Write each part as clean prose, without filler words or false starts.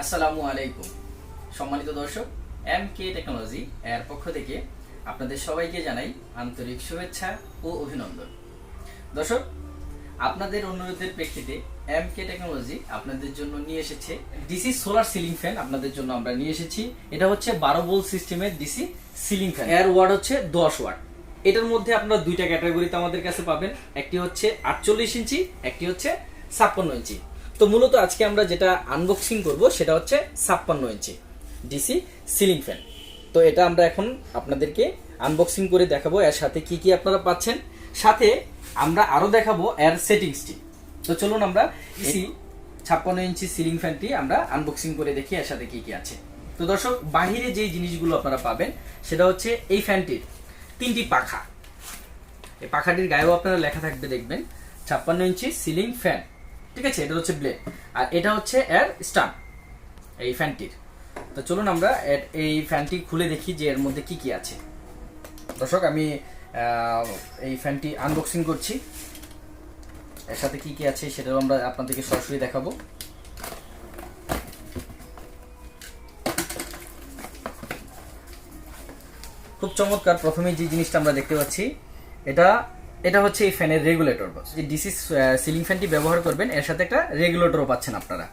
আসসালামু আলাইকুম সম্মানিত দর্শক, M.K টেকনোলজি এর পক্ষ থেকে আপনাদের সবাইকে জানাই আন্তরিক শুভেচ্ছা ও অভিনন্দন। দর্শক, আপনাদের অনুরোধের প্রেক্ষিতে M.K টেকনোলজি আপনাদের জন্য নিয়ে এসেছে ডিসি সোলার সিলিং ফ্যান। আপনাদের জন্য আমরা নিয়ে এসেছি, এটা হচ্ছে 12 ভোল্ট সিস্টেমের ডিসি সিলিং ফ্যান। এর ওয়াট হচ্ছে 10 ওয়াট। এটার মধ্যে আপনারা দুইটা ক্যাটাগরিতে আমাদের কাছে পাবেন, একটি হচ্ছে 48 ইঞ্চি, একটি হচ্ছে 56 ইঞ্চি। তো মূলত আজকে আমরা যেটা আনবক্সিং করব সেটা হচ্ছে 56 ইঞ্চি ডিসি সিলিং ফ্যান। তো এটা আমরা এখন আপনাদেরকে আনবক্সিং করে দেখাবো, এর সাথে কি কি আপনারা পাচ্ছেন, সাথে আমরা আরো দেখাবো এর সেটিংসটি। তো চলুন আমরা ডিসি 56 ইঞ্চি সিলিং ফ্যানটি আমরা আনবক্সিং করে দেখি এর সাথে কি কি আছে। তো দর্শক, বাহিরে যে জিনিসগুলো আপনারা পাবেন সেটা হচ্ছে এই ফ্যানটির 3টি পাখা। এই পাখাটির গায়েও আপনারা লেখা থাকবে, দেখবেন 56 ইঞ্চি সিলিং ফ্যান, ঠিক আছে। এটা হচ্ছে ব্লেড, আর এটা হচ্ছে এর স্ট্যান্ড এই ফ্যানটির। তো চলুন আমরা এই ফ্যানটি খুলে দেখি যে এর মধ্যে কি কি আছে। দর্শক, আমি এই ফ্যানটি আনবক্সিং করছি, এর সাথে কি কি আছে সেটাও আমরা আপনাদেরকে সরাসরি দেখাবো। খুব চমৎকার। প্রথমে যে জিনিসটা আমরা দেখতে পাচ্ছি এটা হচ্ছে এই ফ্যানের রেগুলেটর বক্স। যে ডিসি সিলিং ফ্যানটি ব্যবহার করবেন এর সাথে একটা রেগুলেটরও পাচ্ছেন আপনারা।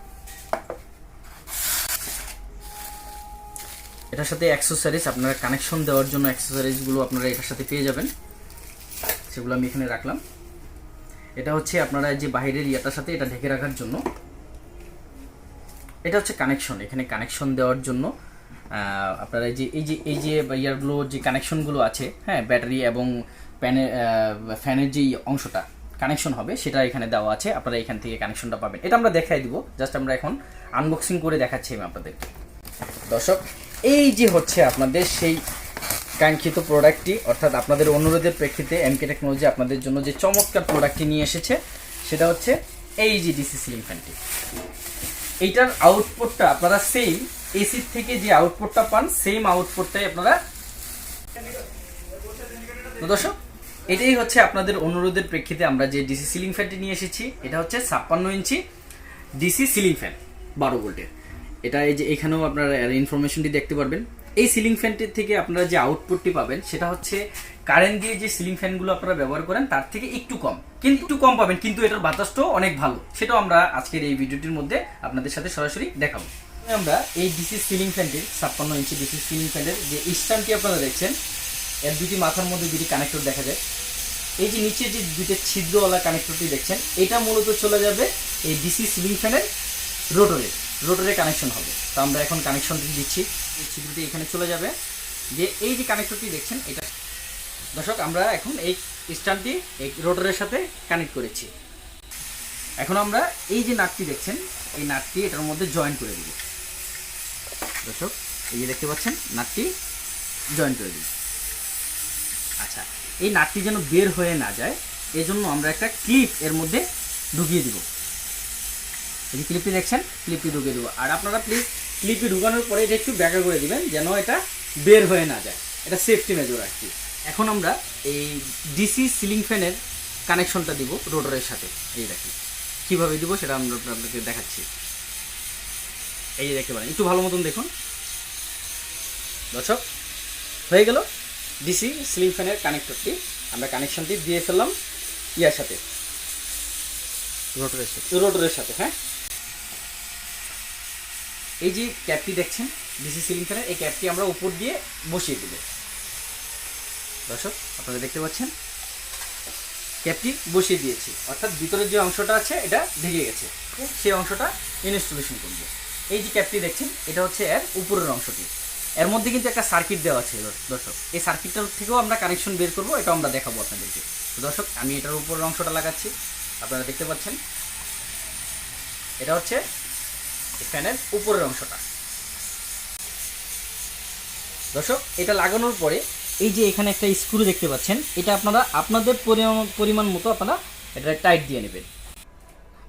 এটার সাথে অ্যাক্সেসরিজ, আপনারা কানেকশন দেওয়ার জন্য অ্যাক্সেসরিজ গুলো আপনারা এটার সাথে পেয়ে যাবেন, সেগুলো আমি এখানে রাখলাম। এটা হচ্ছে আপনারা যে বাইরের ইয়াটার সাথে এটা ঢেকে রাখার জন্য। এটা হচ্ছে কানেকশন, এখানে কানেকশন দেওয়ার জন্য আপনারা এই যে ইয়ারগুলো যে কানেকশনগুলো আছে, হ্যাঁ, ব্যাটারি এবং ফ্যানের যে অংশটা কানেকশন হবে সেটা এখানে দেওয়া আছে। আপনারা এখান থেকে কানেকশনটা পাবেন, এটা আমরা দেখাই দিব। জাস্ট আমরা এখন আনবক্সিং করে দেখাচ্ছি আমি আপনাদেরকে। দর্শক, এই যে হচ্ছে আপনাদের সেই কাঙ্ক্ষিত প্রোডাক্টটি, অর্থাৎ আপনাদের অনুরোধের প্রেক্ষিতে M.K টেকনোলজি আপনাদের জন্য যে চমৎকার প্রোডাক্টটি নিয়ে এসেছে সেটা হচ্ছে এই যে ডিসি সিলিং ফ্যানটি। এইটার আউটপুটটা আপনারা সেম এসির থেকে যে আউটপুটটা পান সেম আউটপুটটাই আপনারা। তো দর্শক, এটাই হচ্ছে আপনাদের অনুরোধের প্রেক্ষিতে আমরা যে ডিসি সিলিং ফ্যানটি নিয়ে এসেছি। এটা হচ্ছে 56 ইঞ্চি ডিসি সিলিং ফ্যান 12 ভোল্টের। এটা এই যে এখানেও আপনারা ইনফরমেশনটি দেখতে পারবেন। এই সিলিং ফ্যানটির থেকে আপনারা যে আউটপুটটি পাবেন সেটা হচ্ছে কারেন্ট দিয়ে যে সিলিং ফ্যানগুলো আপনারা ব্যবহার করেন তার থেকে একটু কম পাবেন, কিন্তু এটার বাতাসটাও অনেক ভালো। সেটাও আমরা আজকের এই ভিডিওটির মধ্যে আপনাদের সাথে সরাসরি দেখাবো। আমরা এই ডিসি সিলিং ফ্যানটির 56 ইঞ্চি ডিসি সিলিং ফ্যানের যে স্ট্যান্ডটি আপনারা দেখছেন, এর দুটি মাথার মধ্যে দুটি কানেক্টর দেখা যায়। এই যে নিচে যে দুটো ছিদ্রওয়ালা কানেক্টরটি দেখছেন, এটা মূলত চলে যাবে এই ডিসি সিলিং ফ্যানের রোটরে কানেকশন হবে। তো আমরা এখন কানেকশনটি দিচ্ছি, এই ছিদ্রটি এখানে চলে যাবে। যে এই যে কানেক্টরটি দেখছেন এটা, দর্শক, আমরা এখন এই স্ট্যান্ডটি এই রোটরের সাথে কানেক্ট করেছি। এখন আমরা এই যে নাটটি দেখছেন, এই নাটটি এটার মধ্যে জয়েন করে দিব। দর্শক, এই যে দেখতে পাচ্ছেন নাটটি জয়েন করে দিব। আচ্ছা, এই নাটটি যেন বের হয়ে না যায় এজন্য আমরা একটা ক্লিপ এর মধ্যে ঢুকিয়ে দিব। এই যে ক্লিপটি দেখছেন, ক্লিপটি ঢুকিয়ে দেবো। আর আপনারা প্লিজ ক্লিপটি ঢুকানোর পরে এটা একটু ব্যাকা করে দিবেন যেন এটা বের হয়ে না যায়, এটা সেফটি মেজর আর কি। এখন আমরা এই ডিসি সিলিং ফ্যানের কানেকশনটা দিব রোটরের সাথে। এই দেখি কীভাবে দিব সেটা আমরা আপনাদেরকে দেখাচ্ছি। এই যে দেখতে পারেন, একটু ভালো মতন দেখুন। দর্শক, হয়ে গেল ডিসি সিলিং ফ্যানের কানেক্টরটি। আমরা কানেকশনটি দিয়ে ফেললাম ইয়ার সাথে, রোটরের সাথে। হ্যাঁ, এই যে ক্যাপটি দেখছেন ডিসি সিলিং ফ্যানের, এই ক্যাপটি আমরা উপর দিয়ে বসিয়ে দেব। দর্শক, আপনারা দেখতে পাচ্ছেন ক্যাপটি বসিয়ে দিয়েছি, অর্থাৎ ভিতরের যে অংশটা আছে এটা ঢেকে গেছে, সেই অংশটা ইনস্টলেশন করব। এই যে ক্যাপটি দেখছেন এটা হচ্ছে এর উপরের অংশটি। এর মধ্যে কিন্তু একটা সার্কিট দেওয়া আছে দর্শক, এই সার্কিটটার থেকেও আমরা কানেকশন বের করবো, এটা আমরা দেখাবো আপনাদেরকে। দর্শক, আমি এটার উপরের অংশটা লাগাচ্ছি, আপনারা দেখতে পাচ্ছেন এটা হচ্ছে ফ্যানের উপরের অংশটা। দর্শক, এটা লাগানোর পরে এই যে এখানে একটা স্ক্রু দেখতে পাচ্ছেন, এটা আপনারা আপনাদের পরিমাণ মতো আপনারা এটা টাইট দিয়ে নেবেন।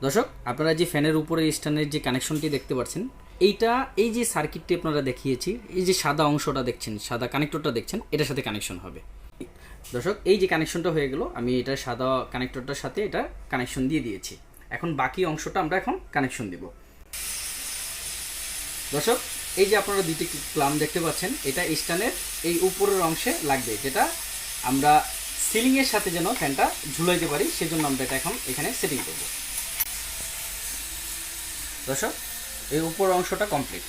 দর্শক, আপনারা যে ফ্যানের উপরে স্ট্যান্ডের যে কানেকশনটি দেখতে পাচ্ছেন, এইটা এই যে সার্কিটটি আপনারা দেখিয়েছি, এই যে সাদা অংশটা দেখছেন, সাদা কানেক্টরটা দেখছেন, এটার সাথে কানেকশন হবে। দর্শক, এই যে কানেকশনটা হয়ে গেল, আমি এটা সাদা কানেক্টরটার সাথে এটা কানেকশন দিয়ে দিয়েছি। এখন বাকি অংশটা আমরা এখন কানেকশন দেব। দর্শক, এই যে আপনারা দুইটি প্লাম দেখতে পাচ্ছেন, এটা স্ট্যান্ডের এই উপরের অংশে লাগবে, যেটা আমরা সিলিং এর সাথে যেন ফ্যানটা ঝুলাইতে পারি, সেজন্য আমরা এটা এখন এখানে সেটিং করব। দর্শক, এই উপর অংশটা কমপ্লিট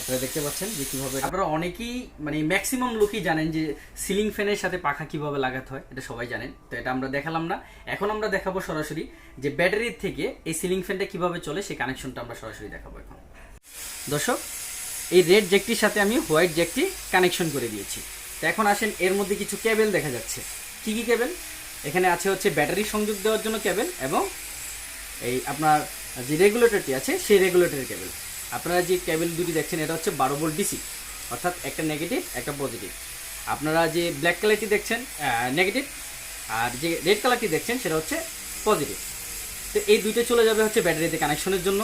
আপনারা দেখতে পাচ্ছেন যে কিভাবে। আপনারা অনেকেই মানে ম্যাক্সিমাম লোকই জানেন যে সিলিং ফ্যানের সাথে পাখা কিভাবে লাগাতে হয়, এটা সবাই জানেন। তো এটা আমরা দেখালাম না, এখন আমরা দেখাবো সরাসরি যে ব্যাটারির থেকে এই সিলিং ফ্যানটা কিভাবে চলে সেই কানেকশনটা আমরা সরাসরি দেখাবো এখন। দর্শক, এই রেড জ্যাকটির সাথে আমি হোয়াইট জ্যাকটি কানেকশন করে দিয়েছি। তো এখন আসেন, এর মধ্যে কিছু কেবল দেখা যাচ্ছে। কি কি কেবল? এখানে আছে হচ্ছে ব্যাটারি সংযোগ দেওয়ার জন্য কেবল, এবং এই আপনার যে রেগুলেটরটি আছে সেই রেগুলেটরের কেবল। আপনারা যে কেবল দুটি দেখছেন এটা হচ্ছে 12 ভোল্ট ডিসি, অর্থাৎ একটা নেগেটিভ একটা পজিটিভ। আপনারা যে ব্ল্যাক কালারটি দেখছেন নেগেটিভ, আর যে রেড কালারটি দেখছেন সেটা হচ্ছে পজিটিভ। তো এই দুইটা চলে যাবে হচ্ছে ব্যাটারিতে কানেকশনের জন্য।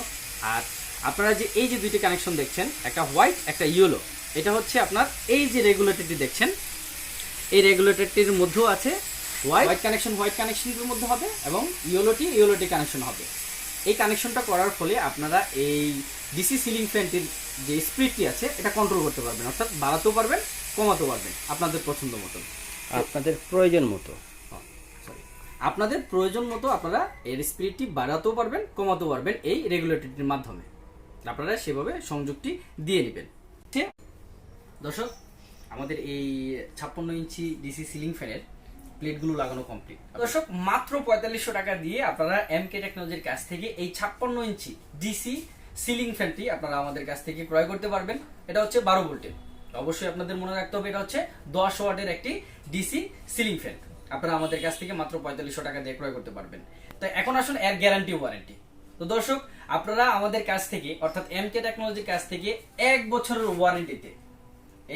আর আপনারা যে এই যে দুইটি কানেকশন দেখছেন, একটা হোয়াইট একটা ইয়েলো, এটা হচ্ছে আপনার এই যে রেগুলেটরটি দেখছেন, এই রেগুলেটরটির মধ্যেও আছে হোয়াইট কানেকশন, হোয়াইট কানেকশনের মধ্যে হবে, এবং ইয়েলোটি কানেকশন হবে। এই কানেকশনটা করার ফলে আপনারা এই ডিসি সিলিং ফ্যানটির যে স্পিডটি আছে এটা কন্ট্রোল করতে পারবেন, অর্থাৎ বাড়াতেও পারবেন কমাতেও পারবেন আপনাদের পছন্দ মতো, আপনাদের প্রয়োজন মতো। আপনাদের প্রয়োজন মতো আপনারা এর স্পিডটি বাড়াতেও পারবেন কমাতেও পারবেন এই রেগুলেটরটির মাধ্যমে। আপনারা সেভাবে সংযোগটি দিয়ে নেবেন। ঠিক দর্শক, আমাদের এই 56 ইঞ্চি ডিসি সিলিং ফ্যানের প্লেটগুলো লাগানো কমপ্লিট। দর্শক, মাত্র 4500 টাকা দিয়ে আপনারা M.K টেকনোলজির কাছ থেকে এই 56 ইঞ্চি ডিসি সিলিং ফ্যানটি আপনারা আমাদের কাছ থেকে ক্রয় করতে পারবেন। এটা হচ্ছে 12 ভোল্টের। অবশ্যই আপনাদের মনে রাখতে হবে এটা হচ্ছে 10 ওয়াটের একটি ডিসি সিলিং ফ্যান। আপনারা আমাদের কাছ থেকে মাত্র 4500 টাকা দিয়ে ক্রয় করতে পারবেন। তো এখন আসুন এর গ্যারান্টি ওয়ারেন্টি। তো দর্শক, আপনারা আমাদের কাছ থেকে অর্থাৎ M.K টেকনোলজির কাছ থেকে 1 বছরের ওয়ারেন্টিতে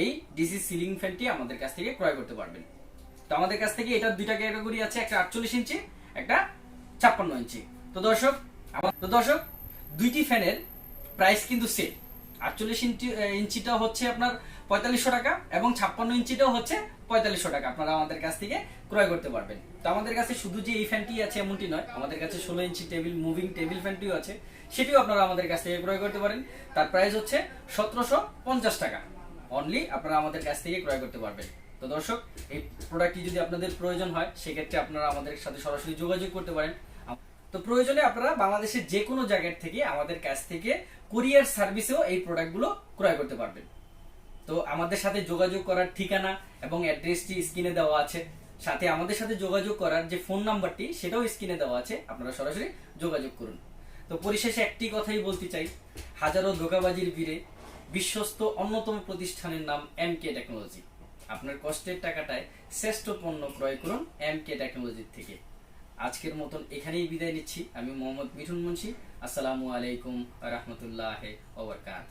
এই ডিসি সিলিং ফ্যানটি আমাদের কাছ থেকে ক্রয় করতে পারবেন। তো আমাদের কাছ থেকে এটার দুইটা ক্যাটাগরি আছে, একটা 48 ইঞ্চি একটা 56 ইঞ্চি। তো দর্শক দুইটি ফ্যানের প্রাইস কিন্তু সেম। 48 ইঞ্চিটা হচ্ছে আপনার 4500 টাকা এবং 56 ইঞ্চিটাও হচ্ছে 4500 টাকা। আপনারা আমাদের কাছ থেকে ক্রয় করতে পারবেন। তো আমাদের কাছে শুধু যে এই ফ্যানটি আছে এমনটি নয়, আমাদের কাছে 16 ইঞ্চি টেবিল মুভিং টেবিল ফ্যানটিও আছে, সেটিও আপনারা আমাদের কাছ থেকে ক্রয় করতে পারেন। তার প্রাইস হচ্ছে 1750 টাকা অনলি, আপনারা আমাদের কাছ থেকে ক্রয় করতে পারবেন। তো দর্শক, এই প্রোডাক্টটি যদি আপনাদের প্রয়োজন হয় সেক্ষেত্রে আপনারা আমাদের সাথে সরাসরি যোগাযোগ করতে পারেন। তো প্রয়োজনে আপনারা বাংলাদেশের যে কোনো জায়গা থেকে আমাদের কাছ থেকে কুরিয়ার সার্ভিসেও এই প্রোডাক্টগুলো ক্রয় করতে পারবেন। তো আমাদের সাথে যোগাযোগ করার ঠিকানা এবং অ্যাড্রেসটি স্ক্রিনে দেওয়া আছে, সাথে আমাদের সাথে যোগাযোগ করার যে ফোন নাম্বারটি সেটাও স্ক্রিনে দেওয়া আছে, আপনারা সরাসরি যোগাযোগ করুন। তো পরিশেষে একটি কথাই বলতে চাই, হাজারো ধোঁকাবাজির ভিড়ে বিশ্বস্ত অন্যতম প্রতিষ্ঠানের নাম M.K টেকনোলজি। আপনার কষ্টের টাকাটায় শ্রেষ্ঠ পণ্য ক্রয় করুন M.K টেকনোলজির থেকে। আজকের মতন এখানেই বিদায় নিচ্ছি। আমি মোহাম্মদ মিঠুন মুন্সি। আসসালামু আলাইকুম ওয়া রাহমাতুল্লাহি ওয়া বারাকাতুহু।